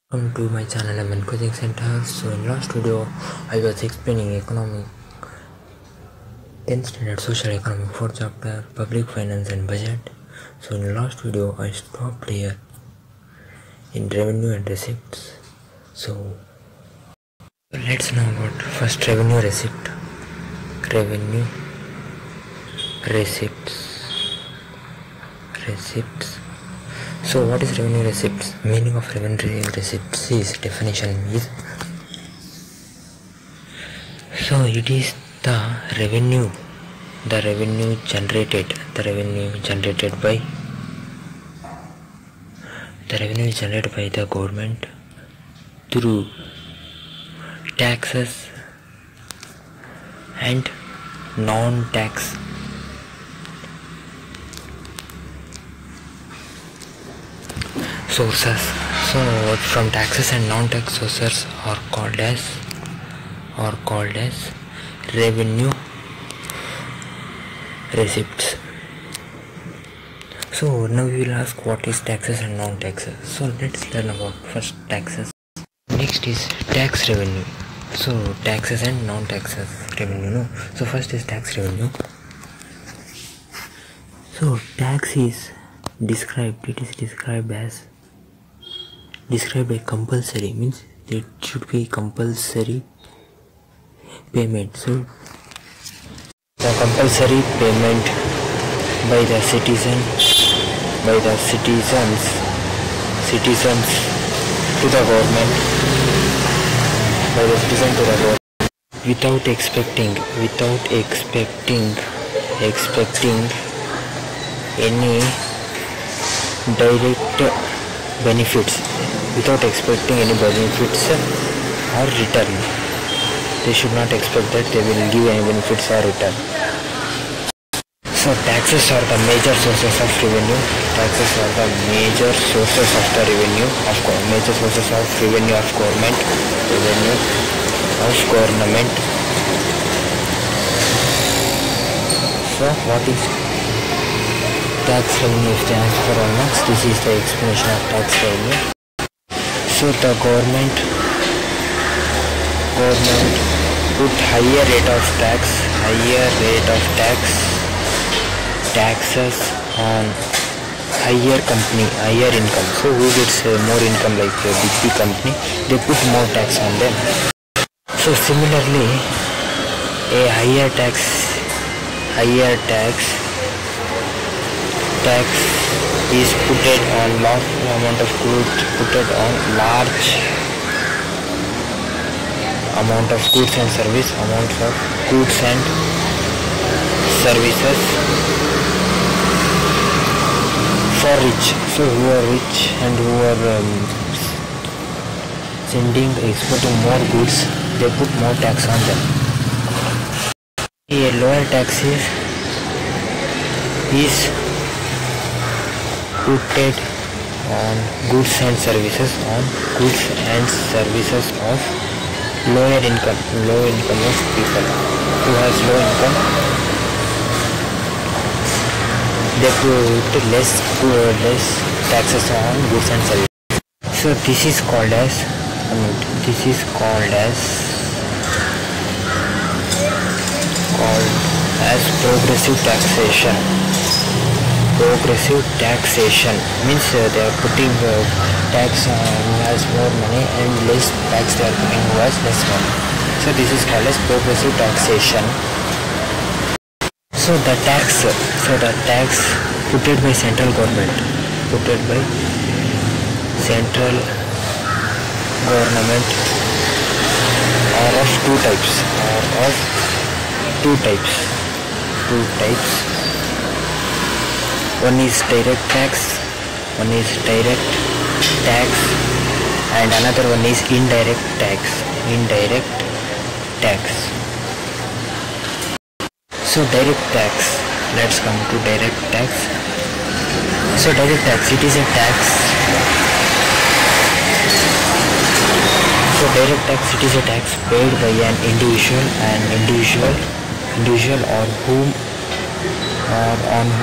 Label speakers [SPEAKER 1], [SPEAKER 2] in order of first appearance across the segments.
[SPEAKER 1] Welcome to my channel MN Coaching Center. So in last video I was explaining economic 10th standard social economic 4th chapter public finance and budget. So in last video I stopped here in revenue and receipts. So let's know about first revenue receipt. Revenue receipts. So what is revenue receipts? Meaning of revenue receipts is definition is, so it is the revenue generated by the government through taxes and non-tax sources. So from taxes and non-tax sources are called as revenue receipts. So now we will ask what is taxes and non-taxes. So let's learn about first taxes. Next is tax revenue. So taxes and non-taxes revenue. No? So first is tax revenue. So tax is described by compulsory, means it should be compulsory payment. So the compulsory payment by the citizens to the government, without expecting any direct benefits, or return. They should not expect that they will give any benefits or return. So taxes are the major sources of revenue. Major sources of government. So what is tax revenue? If they ask for all marks, this is the explanation of tax revenue. So the government put higher rate of taxes on higher income. So who gets more income, like a big company, they put more tax on them. So similarly, a higher tax is put on large amount of goods, and services for rich. So who are rich and who are exporting more goods, they put more tax on them. A lower tax is put on goods and services of low income of people. Who has low income, they put less taxes on goods and services. So this is called as progressive taxation. Means they are putting tax on who has more money and less tax they are putting who has less money. So this is called as progressive taxation. So the tax put by central government, are of two types. One is direct tax, and another one is indirect tax. So direct tax, let's come to direct tax. So direct tax, it is a tax. So direct tax, it is a tax paid by an individual on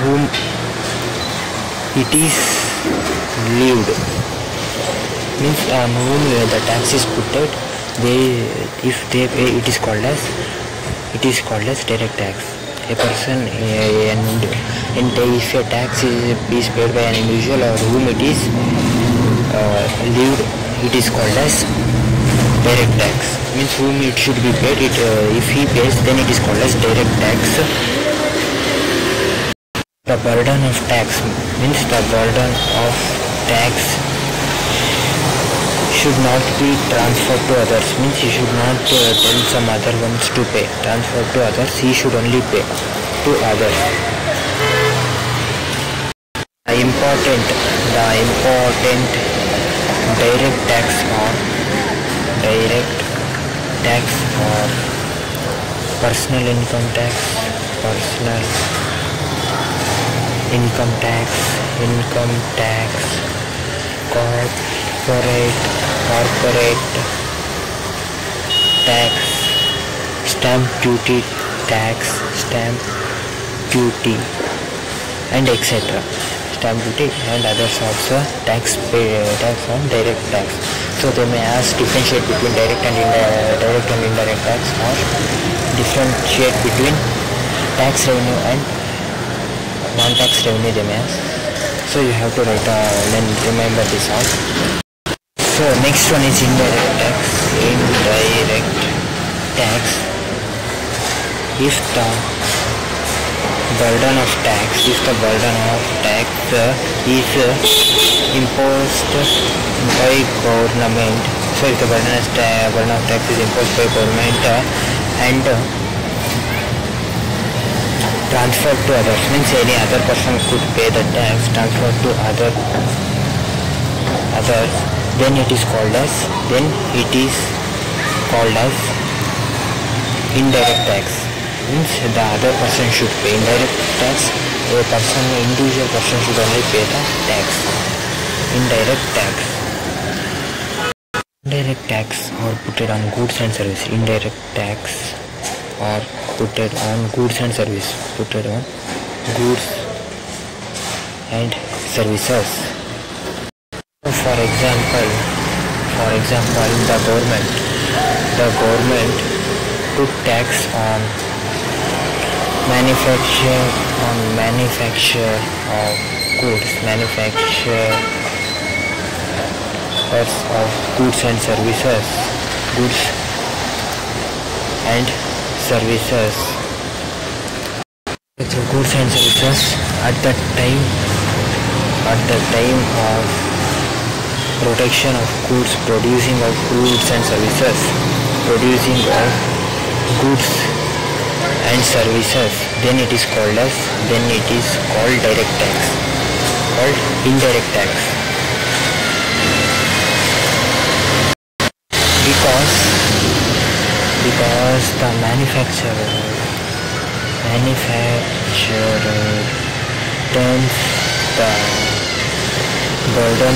[SPEAKER 1] whom it is levied. means on whom the tax is put, if they pay, it is called as direct tax. A person and if a tax is paid by an individual or whom it is levied, it is called as direct tax. Means whom it should be paid. If he pays, then it is called as direct tax. The burden of tax means the burden of tax should not be transferred to others. Means he should not tell some other ones to pay. Transfer to others. He should only pay to others. The important direct tax or personal income tax, corporate tax, stamp duty and etc. Stamp duty and other sorts of tax on direct tax. So they may ask differentiate between direct and indirect tax, or differentiate between tax revenue and non-tax revenue, they may ask. So you have to write then remember this out. So next one is indirect tax. If the burden of tax is imposed by government. So if the burden of tax is imposed by government and transferred to others, means any other person could pay the tax, transferred to others, then it is called as indirect tax. Means the other person should pay indirect tax. Individual person should only pay the tax. Indirect tax or put it on goods and service. Indirect tax or put it on goods and service. Goods and services. For example, the government put tax on manufacture of goods, of goods and services. Goods and services at the time of production of goods, producing of goods and services, then it is called direct tax, called indirect tax, because the manufacturer turns the burden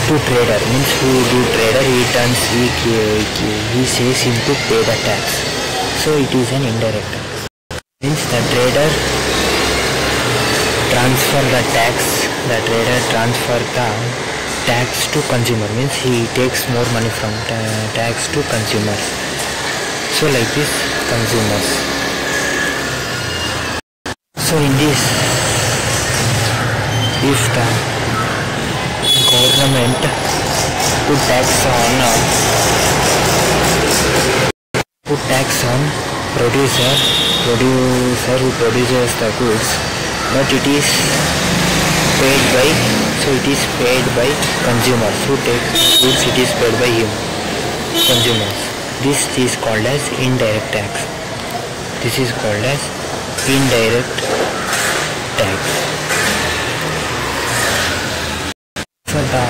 [SPEAKER 1] to trader. Means who do trader, he says him to pay the tax. So it is an indirect tax. Means the trader transfer the tax to consumer. Means he takes more money from tax to consumers. So like this, consumers. So in this, if the government put tax on producer who produces the goods, but it is paid by consumers who take goods, it is paid by him, consumers. This is called as indirect tax. So the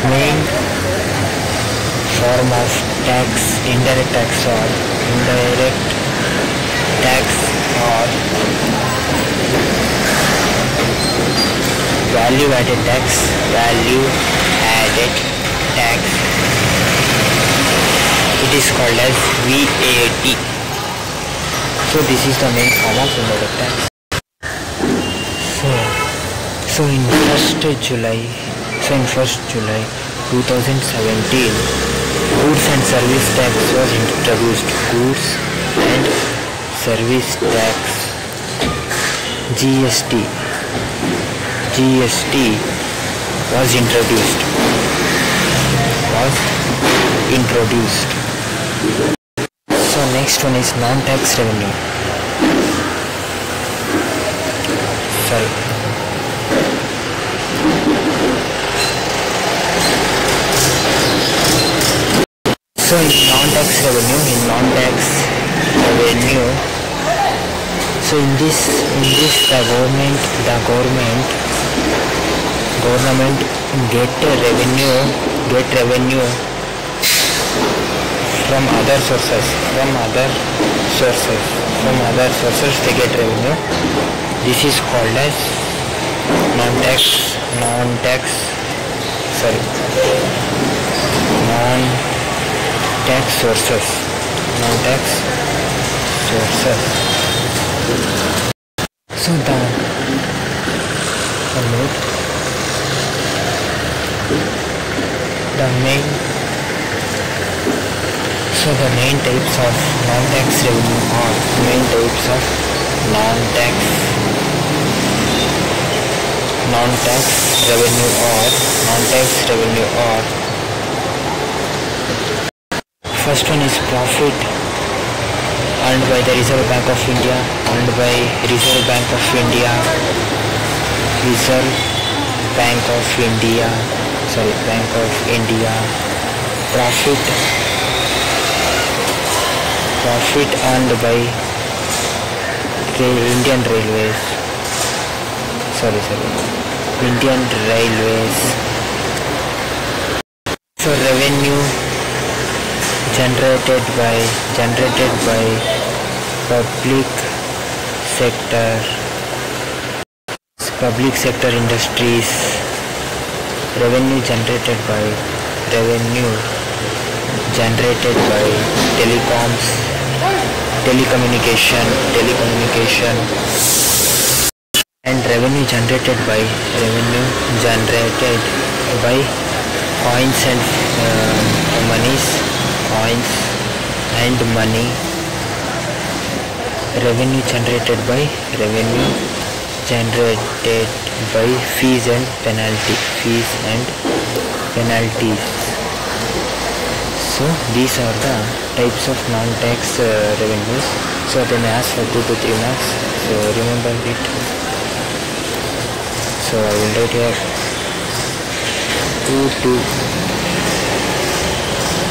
[SPEAKER 1] main form of tax, indirect tax or value-added tax. It is called as VAT. So this is the main form of indirect tax. So in 1st July So in 1st July 2017, goods and service tax was introduced. Goods and service tax, GST was introduced. So next one is non-tax revenue. So in non-tax revenue, so in this the government get revenue from other sources they get revenue. This is called as non-tax sources. So the main types of non-tax revenue are first one is profit earned by the Reserve Bank of India, profit earned by Indian Railways. So revenue generated by public sector industries, revenue generated by telecommunication, and revenue generated by coins and money. Revenue generated by fees and penalties. So these are the types of non-tax revenues. So they may ask for 2 to 3 marks. So remember it. So I will write here 2 to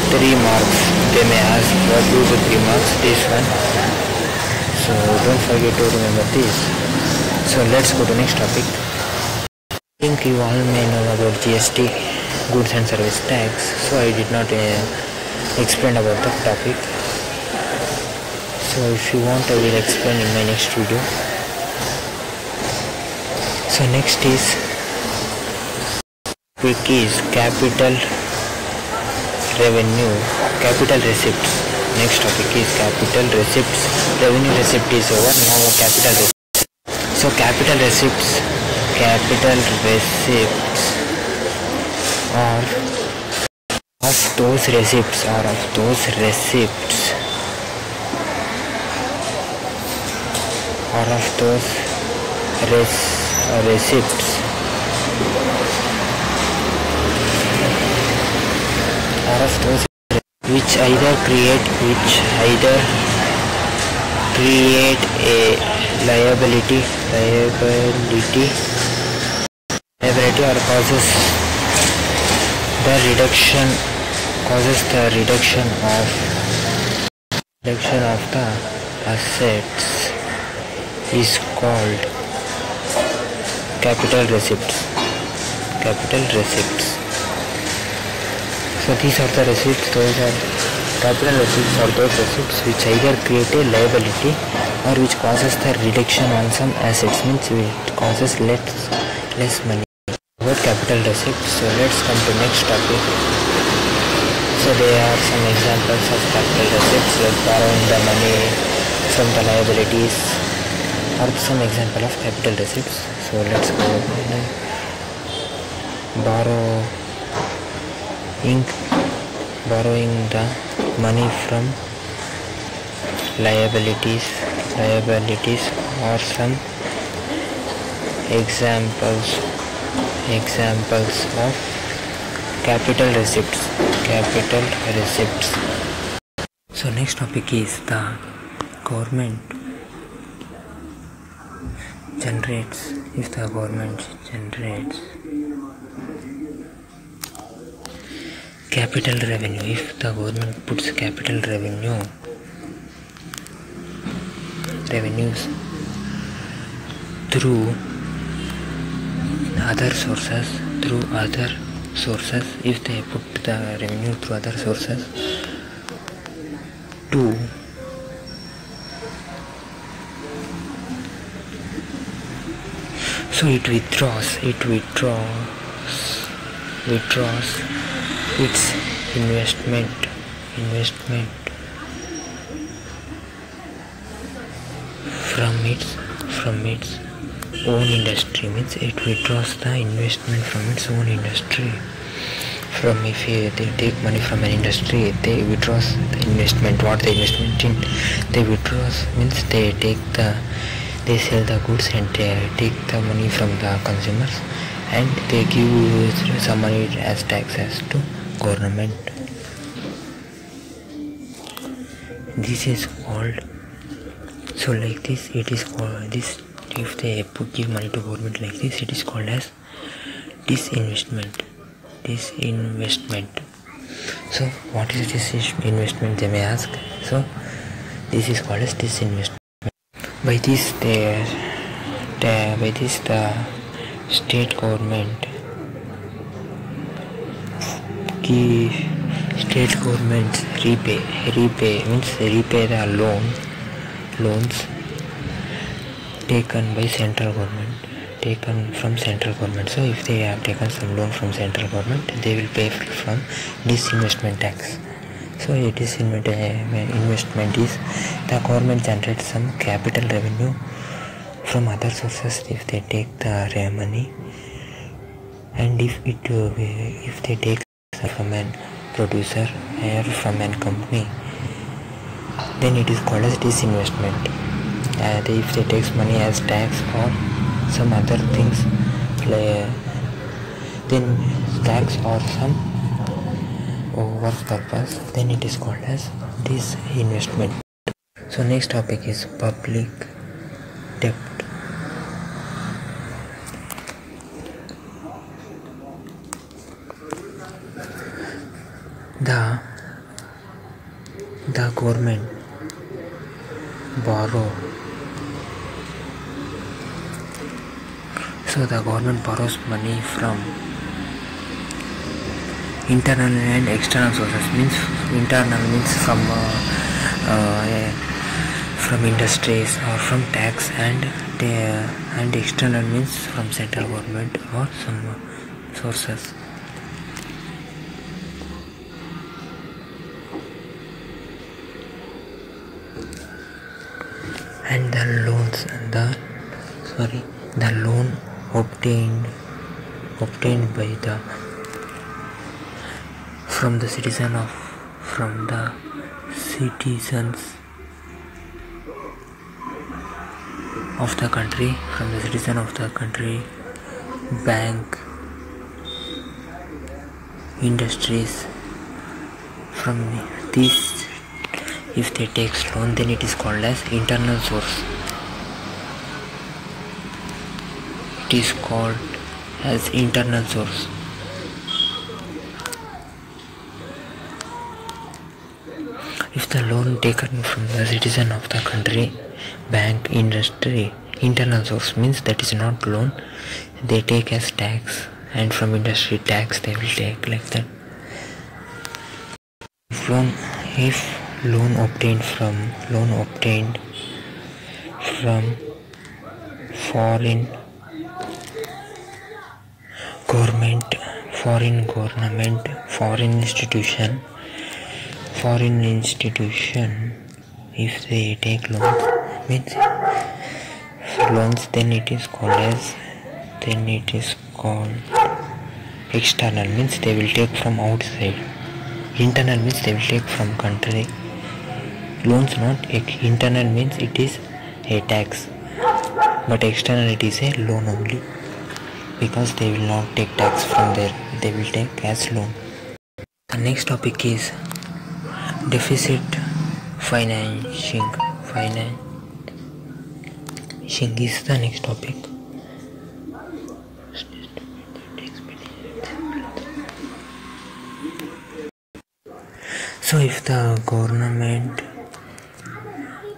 [SPEAKER 1] 3 marks. They may ask for 2 to 3 marks. This one. So don't forget to remember this. So let's go to next topic. I think you all may know about GST, goods and service tax. So I did not explain about the topic. So if you want, I will explain in my next video. So next is capital receipts. Next topic is capital receipts. Revenue receipt is over. Now capital receipts. So capital receipts are of those receipts which either create a liability or causes the reduction of the assets is called capital receipts. So these are the receipts. Those are capital receipts or those receipts which either create a liability or which causes the reduction on some assets, means it causes less money. About capital receipts, so let's come to next topic. So there are some examples of capital receipts, like borrowing the money from the liabilities, or some example of capital receipts. So let's go. borrowing the money from liabilities or some examples of capital receipts. So next topic is the government generates. If the government generates capital revenue, if the government puts capital revenues through other sources, if they put the revenue through other sources so it withdraws its investment from its own industry. Means it withdraws the investment from its own industry. If they take money from an industry, they withdraws the investment. What the investment in? They withdraws means they sell the goods and take the money from the consumers, and they give some money as taxes to government. This is called, so like this it is called this. If they give money to government like this, it is called as disinvestment. So what is this investment, they may ask. So this is called as disinvestment. By this the state government repay the loans taken from central government. So if they have taken some loan from central government, they will pay from disinvestment tax. So investment is the government generates some capital revenue from other sources if they take the money, and if they take from an producer or from an company, then it is called as disinvestment. And if they take money as tax or some other things, then tax or some work purpose, then it is called as disinvestment. So next topic is public debt. The government borrow. So the government borrows money from internal and external sources. Means internal means from industries or from tax, and external means from central government or some sources. And the loan obtained by from the citizens of the country, bank, industries. From these, if they take loan, then it is called as internal source. It is called as internal source. If the loan taken from the citizen of the country, bank, industry, internal source means that is not loan, they take as tax, and from industry tax they will take like that. If loan obtained from foreign government, foreign institution, if they take loans, then it is called External means they will take from outside. Internal means they will take from country. Loans not internal means it is a tax, but external it is a loan only, because they will not take tax from there, they will take as loan. The next topic is deficit financing. Financing is the next topic. So if the government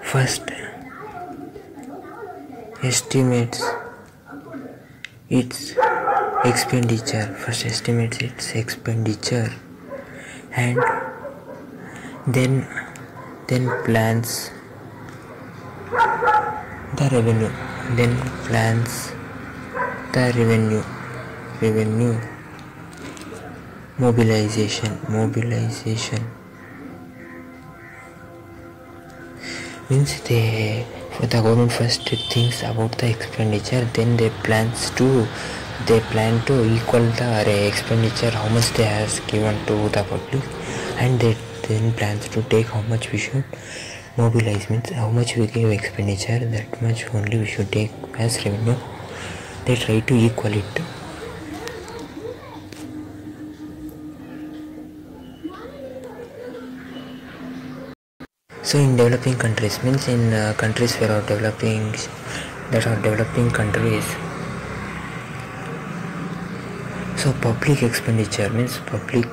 [SPEAKER 1] first estimates its expenditure, and then plans the revenue mobilization means the government first thinks about the expenditure, then they plan to equal the expenditure, how much they has given to the public, and they then plans to take how much we should mobilize, means how much we give expenditure, that much only we should take as revenue. They try to equal it. So in developing countries, means in countries that are developing countries, so public expenditure means public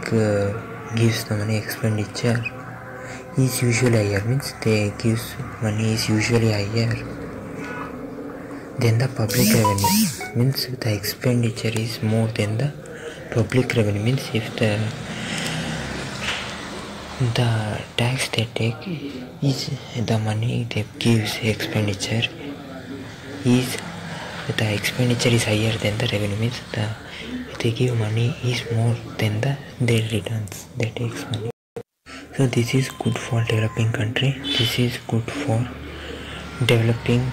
[SPEAKER 1] gives the money, expenditure is usually higher, means they gives money is usually higher than the public revenue, means the expenditure is more than the public revenue, means if the tax they take is the money they gives expenditure is the expenditure is higher than the revenue, means they give money is more than their returns, they takes money. So this is good for developing country, this is good for developing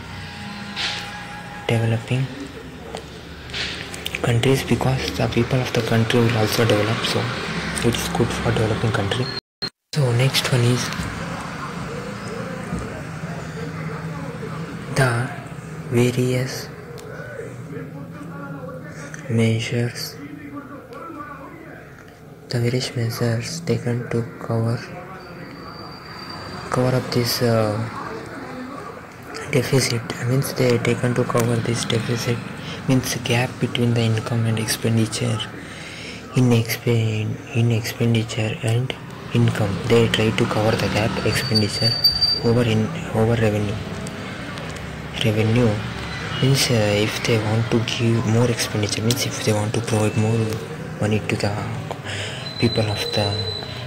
[SPEAKER 1] countries, because the people of the country will also develop, so it is good for developing country. So next one is the various measures taken to cover up this deficit, means they taken to cover this deficit, means gap between the income and expenditure, in expenditure and income, they try to cover the gap, expenditure over revenue means if they want to give more expenditure, means if they want to provide more money to the people of the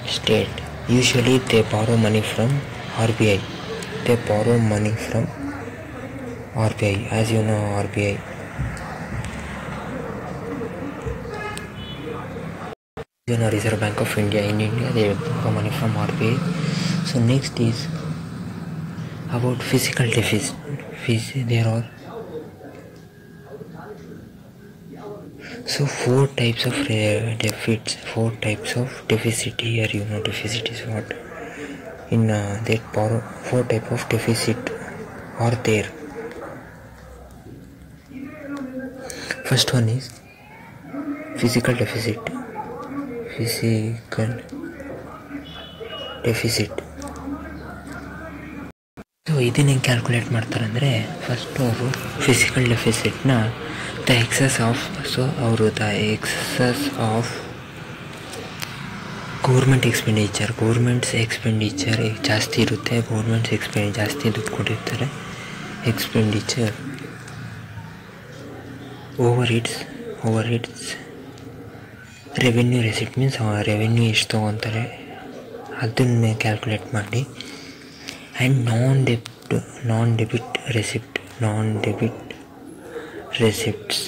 [SPEAKER 1] state, usually they borrow money from RBI. As you know, RBI, Reserve Bank of India. In India they borrow money from RBI. So next is about physical deficit. There are four types of deficit. Here you know deficit is what. In that borrow, four types of deficit are there. First one is physical deficit. So ಇದನ್ನ ಹೆಂಗೆ calculate ಮಾಡ್ತಾರೆ ಅಂದರೆ, first ಅವರು physical ಡೆಫಿಸಿಟ್ನ the excess of government expenditure ಜಾಸ್ತಿ ಇರುತ್ತೆ, ಜಾಸ್ತಿ ದುಡ್ಡು ಕೊಟ್ಟಿರ್ತಾರೆ, expenditure over its revenue receipt, means revenue ಎಷ್ಟು ತೊಗೊತಾರೆ ಅದನ್ನು ಕ್ಯಾಲ್ಕುಲೇಟ್ ಮಾಡಿ, and non-debit receipts.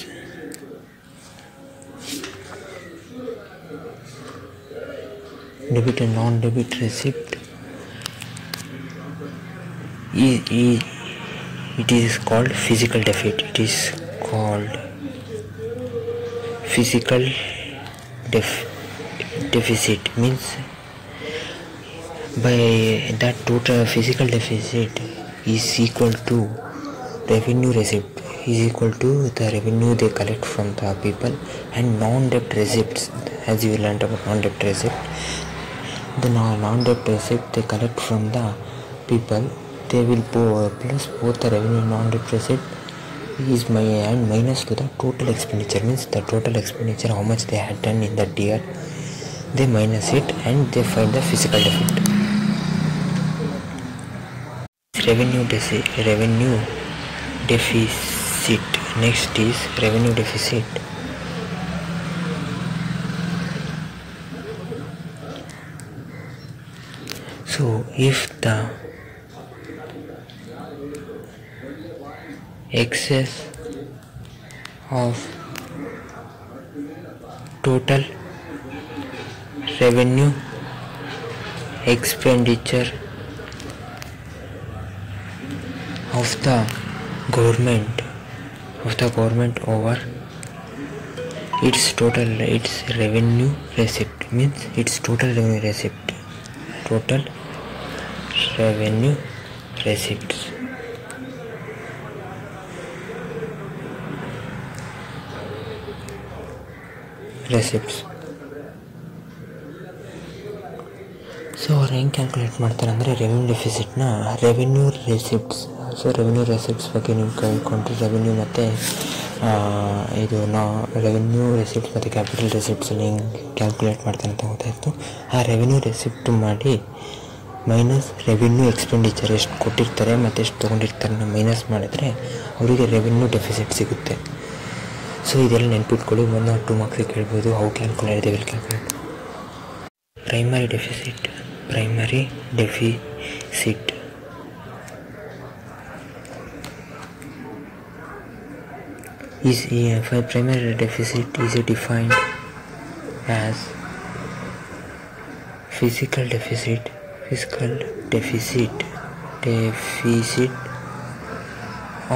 [SPEAKER 1] Debit and non-debit receipt, it is called physical deficit. It is called physical deficit means by that total physical deficit is equal to revenue receipt is equal to the revenue they collect from the people, and non-debt receipts, as you learned about non-debt receipt, the non-debt receipt they collect from the people, they will plus both the revenue and non-debt receipt is and minus to the total expenditure, means the total expenditure how much they had done in that year, they minus it and they find the physical deficit. Revenue deficit. Next is revenue deficit. So if the excess of total revenue expenditure of the government over its revenue receipt, means its total revenue receipts. So ಅವ್ರು ಹೆಂಗೆ calculate ಮಾಡ್ತಾರೆ ಅಂದರೆ revenue receipts. So revenue receipts ಬಗ್ಗೆ ನೀವು ಕೇಳ್ಕೊಂಡ್ರೆ revenue ಮತ್ತು revenue receipts ಮತ್ತು capital ರೆಸಿಪ್ಟ್ಸಲ್ಲಿ ಹೆಂಗೆ calculate ಮಾಡ್ತಾರೆ ಅಂತ ಗೊತ್ತಾಯಿತು. ಆ ರೆವೆನ್ಯೂ ರೆಸಿಪ್ಟ್ ಮಾಡಿ ಮೈನಸ್ ರೆವೆನ್ಯೂ ಎಕ್ಸ್ಪೆಂಡಿಚರ್ ಎಷ್ಟು ಕೊಟ್ಟಿರ್ತಾರೆ ಮತ್ತು ಎಷ್ಟು ತೊಗೊಂಡಿರ್ತಾರೆ ಮೈನಸ್ ಮಾಡಿದ್ರೆ ಅವರಿಗೆ ರೆವೆನ್ಯೂ ಡೆಫಿಸಿಟ್ ಸಿಗುತ್ತೆ. ಸೊ ಇದೆಲ್ಲ ನೆನ್ಪಿಟ್ಕೊಳ್ಳಿ, 1 or 2 ಮಾರ್ಕ್ಸಿಗೆ ಕೇಳ್ಬೋದು. How calculate they will calculate. Primary deficit primary deficit is defined as physical deficit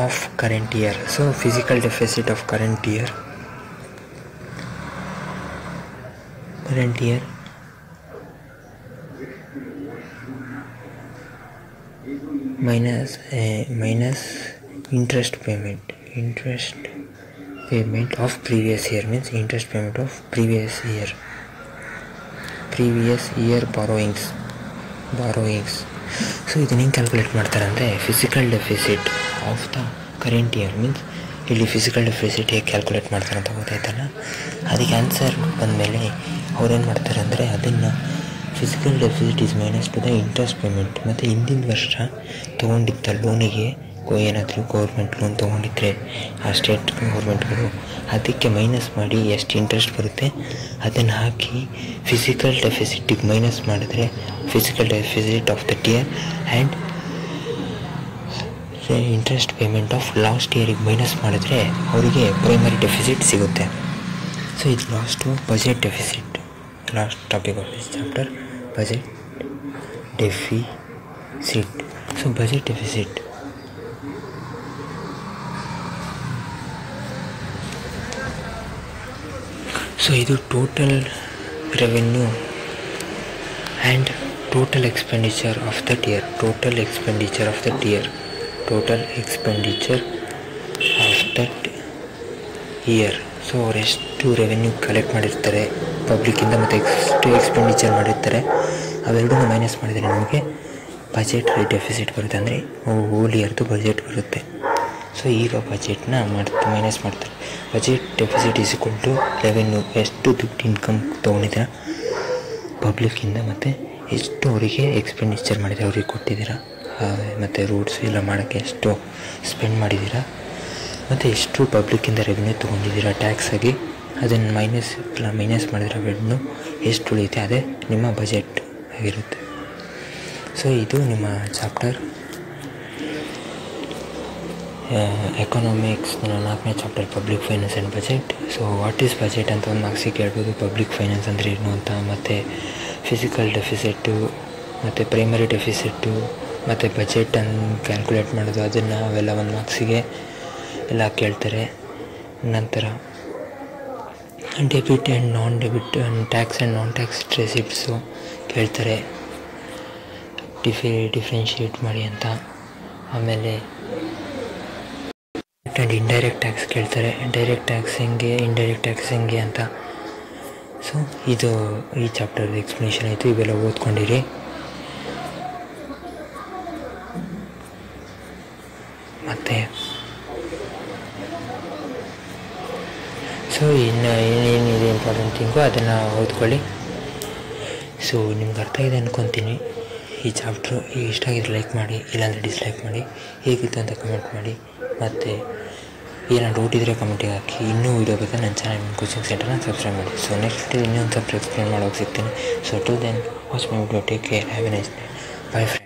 [SPEAKER 1] of current year. So physical deficit of current year minus interest payment of previous year, means interest payment of previous year borrowings. So ಇದನ್ನ ಹೆಂಗೆ calculate ಮಾಡ್ತಾರೆ ಅಂದರೆ physical deficit of the current year, means ಇಲ್ಲಿ physical deficit ಹೇಗೆ calculate ಮಾಡ್ತಾರೆ ಅಂತ ಗೊತ್ತಾಯ್ತಲ್ಲ. ಅದಕ್ಕೆ ಆನ್ಸರ್ ಬಂದಮೇಲೆ ಅವ್ರೇನು ಮಾಡ್ತಾರೆ ಅಂದರೆ ಅದನ್ನು physical deficit is minus two the interest payment, ಮತ್ತು ಹಿಂದಿನ ವರ್ಷ ತೊಗೊಂಡಿದ್ದ ಲೋನಿಗೆ ಏನಾದರೂ ಗೌರ್ಮೆಂಟ್ ಲೋನ್ ತೊಗೊಂಡಿದ್ರೆ ಆ ಸ್ಟೇಟ್ ಗೌರ್ಮೆಂಟ್ಗಳು ಅದಕ್ಕೆ ಮೈನಸ್ ಮಾಡಿ ಎಷ್ಟು ಇಂಟ್ರೆಸ್ಟ್ ಬರುತ್ತೆ ಅದನ್ನು ಹಾಕಿ ಫಿಸಿಕಲ್ ಡೆಫಿಸಿಟಿಗೆ ಮೈನಸ್ ಮಾಡಿದ್ರೆ physical deficit of that year and interest payment of last ಇಯರಿಗೆ ಮೈನಸ್ ಮಾಡಿದ್ರೆ ಅವರಿಗೆ ಪ್ರೈಮರಿ ಡೆಫಿಸಿಟ್ ಸಿಗುತ್ತೆ. ಸೊ ಇದು last budget deficit, last topic of this chapter, budget deficit. So budget deficit so ಇದು total revenue and total expenditure of that year, so ಅವ್ರು ಎಷ್ಟು revenue collect ಮಾಡಿರ್ತಾರೆ ಪಬ್ಲಿಕ್ಕಿಂದ ಮತ್ತು ಎಷ್ಟು ಎಕ್ಸ್ಪೆಂಡಿಚರ್ ಮಾಡಿರ್ತಾರೆ ಅವೆರಡೂ ಮೈನಸ್ ಮಾಡಿದರೆ ನಮಗೆ ಬಜೆಟ್ ಡೆಫಿಸಿಟ್ ಬರುತ್ತೆ, ಅಂದರೆ ಹೋಲ್ ಇಯರ್ದು ಬಜೆಟ್ ಬರುತ್ತೆ. ಸೊ ಈಗ ಬಜೆಟ್ನ ಮೈನಸ್ ಮಾಡ್ತಾರೆ. Budget deficit is equal to revenue, ಎಷ್ಟು ದುಡ್ಡು ಇನ್ಕಮ್ ತೊಗೊಂಡಿದ್ದೀರಾ ಪಬ್ಲಿಕ್ಕಿಂದ ಮತ್ತು ಎಷ್ಟು ಅವರಿಗೆ ಎಕ್ಸ್ಪೆಂಡಿಚರ್ ಮಾಡಿದ್ದೀರಾ, ಅವ್ರಿಗೆ ಕೊಟ್ಟಿದ್ದೀರಾ, ಮತ್ತು ರೋಡ್ಸ್ ಎಲ್ಲ ಮಾಡೋಕ್ಕೆ ಎಷ್ಟು ಸ್ಪೆಂಡ್ ಮಾಡಿದ್ದೀರಾ, ಮತ್ತು ಎಷ್ಟು ಪಬ್ಲಿಕ್ಕಿಂದ ರೆವೆನ್ಯೂ ತೊಗೊಂಡಿದ್ದೀರಾ ಟ್ಯಾಕ್ಸ್ ಆಗಿ, ಅದನ್ನು ಮೈನಸ್ ಮಾಡಿದ್ರೆ ರೆವೆನ್ಯೂ ಎಷ್ಟು ಉಳಿಯುತ್ತೆ ಅದೇ ನಿಮ್ಮ ಬಜೆಟ್ ಆಗಿರುತ್ತೆ. ಸೊ ಇದು ನಿಮ್ಮ ಚಾಪ್ಟರ್ ಎಕನಾಮಿಕ್ಸ್ 4ನೇ chapter public finance and budget. So what is budget ಅಂತ ಒಂದು ಮಾರ್ಕ್ಸಿಗೆ ಕೇಳ್ಬೋದು, ಪಬ್ಲಿಕ್ ಫೈನಾನ್ಸ್ ಅಂದರೆ ಏನು ಅಂತ, ಮತ್ತು ಫಿಸಿಕಲ್ ಡೆಫಿಸಿಟ್ಟು ಮತ್ತು ಪ್ರೈಮರಿ ಡೆಫಿಸಿಟ್ಟು ಮತ್ತು ಬಜೆಟನ್ನು ಕ್ಯಾಲ್ಕುಲೇಟ್ ಮಾಡೋದು ಅದನ್ನು ಅವೆಲ್ಲ ಒಂದು ಮಾರ್ಕ್ಸಿಗೆ ಎಲ್ಲ ಕೇಳ್ತಾರೆ. ನಂತರ debit and non debit tax and non tax receipts ಕೇಳ್ತಾರೆ, ಡಿಫ್ರೆನ್ಷಿಯೇಟ್ ಮಾಡಿ ಅಂತ. ಆಮೇಲೆ ಆ್ಯಂಡ್ ಇಂಡೈರೆಕ್ಟ್ ಟ್ಯಾಕ್ಸ್ ಕೇಳ್ತಾರೆ, ಡೈರೆಕ್ಟ್ ಟ್ಯಾಕ್ಸ್ ಹೆಂಗೆ, ಇಂಡೈರೆಕ್ಟ್ ಟ್ಯಾಕ್ಸ್ ಹೆಂಗೆ ಅಂತ. ಸೊ ಇದು ಈ ಚಾಪ್ಟರ್ ಎಕ್ಸ್ಪ್ಲನೇಷನ್ ಆಯಿತು. ಇವೆಲ್ಲ ಓದ್ಕೊಂಡಿರಿ. ಮತ್ತು ಸೊ ಇನ್ನು ಏನೇನಿದೆ ಇಂಪಾರ್ಟೆಂಟ್ ಥಿಂಗು ಅದನ್ನು ಓದ್ಕೊಳ್ಳಿ. ಸೊ ನಿಮ್ಗೆ ಅರ್ಥ ಇದೆ ಅಂದ್ಕೊತೀನಿ ಈ ಚಾಪ್ಟ್ರು. ಇಷ್ಟ ಆಗಿದ್ರೆ ಲೈಕ್ ಮಾಡಿ, ಇಲ್ಲಾಂದರೆ ಡಿಸ್ಲೈಕ್ ಮಾಡಿ. ಹೇಗಿತ್ತು ಅಂತ ಕಮೆಂಟ್ ಮಾಡಿ. ಮತ್ತು ಏನಾದ್ರು ಡೌಟ್ ಇದ್ದರೆ ಕಮೆಂಟಿಗೆ ಹಾಕಿ. ಇನ್ನೂ ವೀಡಿಯೋ ಬೇಕಾದ್ರೆ ನನ್ನ ಚಾನಲ್ ಕೋಚಿಂಗ್ ಸೆಂಟರ್ನ ಸಬ್ಸ್ಕ್ರೈಬ್ ಮಾಡಿ. ಸೊ ನೆಕ್ಸ್ಟ್ ಇನ್ನೊಂದು ಚಾಪ್ಟರ್ ಎಕ್ಸ್ಪ್ಲೇನ್ ಮಾಡೋಕೆ ಸಿಗ್ತೀನಿ. So to then watch my video, take care, have a nice day, bye friends.